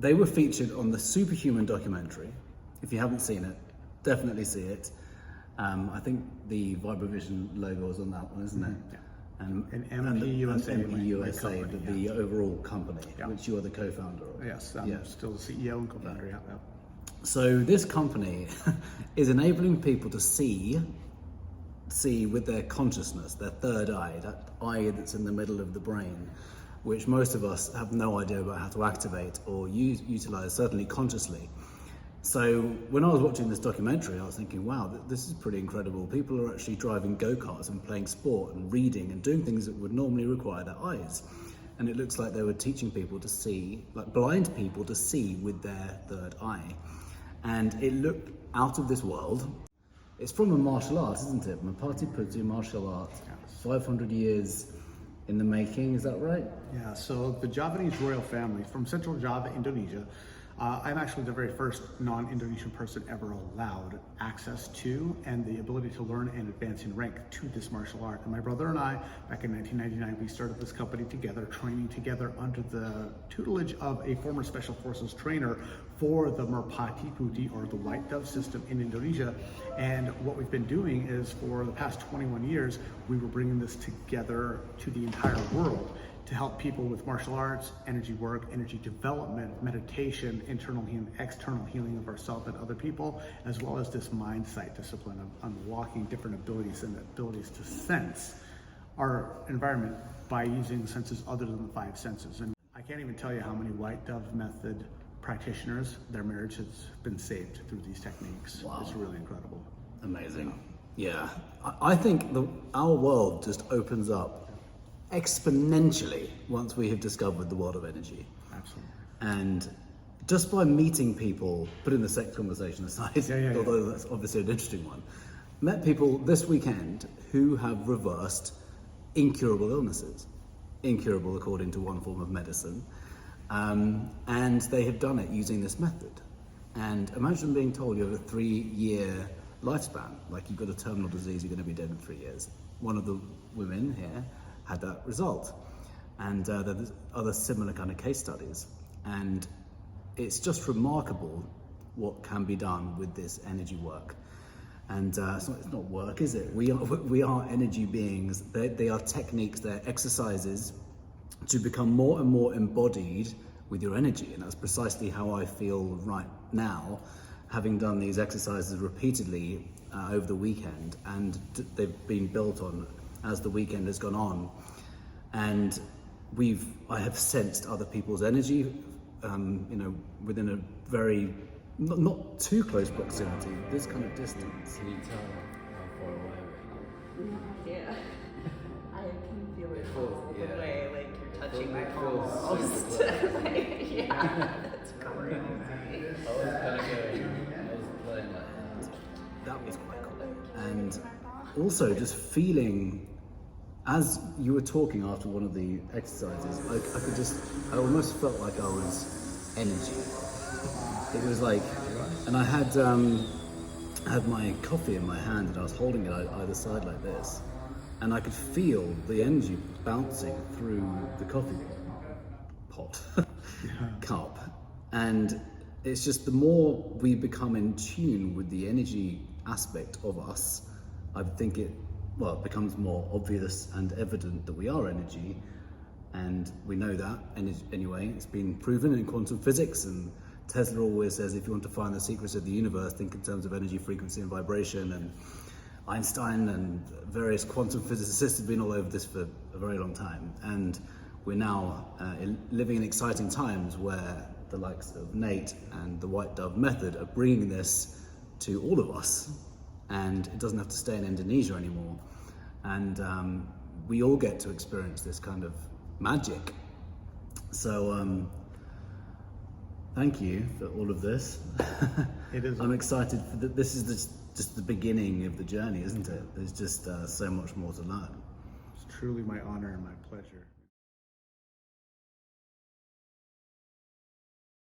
they were featured on the Superhuman documentary. If you haven't seen it, definitely see it. I think the Vibravision logo is on that one, isn't it? Yeah. And MP USA, MP USA, company, the overall company, which you are the co-founder of. Yes, I'm still the CEO and co-founder. Yeah. So this company is enabling people to see with their consciousness, their third eye, that eye that's in the middle of the brain, which most of us have no idea about how to activate or utilize, certainly consciously. So when I was watching this documentary, I was thinking, wow, this is pretty incredible. People are actually driving go-karts and playing sport and reading and doing things that would normally require their eyes. And it looks like they were teaching people to see, like blind people to see with their third eye. And it looked out of this world. It's from a martial art, isn't it? Mapati Putsu martial art, 500 years in the making, is that right? Yeah, so the Javanese royal family from Central Java, Indonesia. I'm actually the very first non-Indonesian person ever allowed access to and the ability to learn and advance in rank to this martial art. And my brother and I, back in 1999, we started this company together, training together under the tutelage of a former Special Forces trainer for the Merpati Putih, or the White Dove system in Indonesia. And what we've been doing is, for the past 21 years, we were bringing this together to the entire world to help people with martial arts, energy work, energy development, meditation, internal healing, external healing of ourselves and other people, as well as this mind sight discipline of unlocking different abilities and abilities to sense our environment by using senses other than the five senses. And I can't even tell you how many White Dove method practitioners, their marriage has been saved through these techniques. Wow. It's really incredible. Amazing. Yeah, I think our world just opens up exponentially once we have discovered the world of energy. Absolutely. And just by meeting people, putting the sex conversation aside, although that's obviously an interesting one, met people this weekend who have reversed incurable illnesses, incurable according to one form of medicine, and they have done it using this method. And imagine being told you have a 3-year lifespan, like you've got a terminal disease, you're going to be dead in 3 years. One of the women here had that result, and there's other similar kind of case studies, and it's just remarkable what can be done with this energy work. And it's not work, is it? We are energy beings. They are techniques, they're exercises to become more and more embodied with your energy, and that's precisely how I feel right now, having done these exercises repeatedly over the weekend, and they've been built on as the weekend has gone on, and I have sensed other people's energy, within a very not too close proximity, this kind of distance. Can you tell how far away we are? Yeah, I can feel it all Yeah. the way, like you're touching my It palm feels almost. super Like, yeah, that's crazy. I was kind of going, I was playing my hands. That was quite cool. And also just feeling, as you were talking after one of the exercises, I almost felt like I was energy. It was like, and I had my coffee in my hand and I was holding it either side like this, and I could feel the energy bouncing through the coffee pot, cup. And it's just the more we become in tune with the energy aspect of us, I think it becomes more obvious and evident that we are energy, and we know that anyway. It's been proven in quantum physics, and Tesla always says if you want to find the secrets of the universe, think in terms of energy, frequency and vibration, and Einstein and various quantum physicists have been all over this for a very long time, and we're now living in exciting times where the likes of Nate and the White Dove method are bringing this to all of us, and it doesn't have to stay in Indonesia anymore, and we all get to experience this kind of magic. So thank you for all of this. It is. I'm excited for this is just the beginning of the journey, isn't it? There's just so much more to learn. It's truly my honor and my pleasure.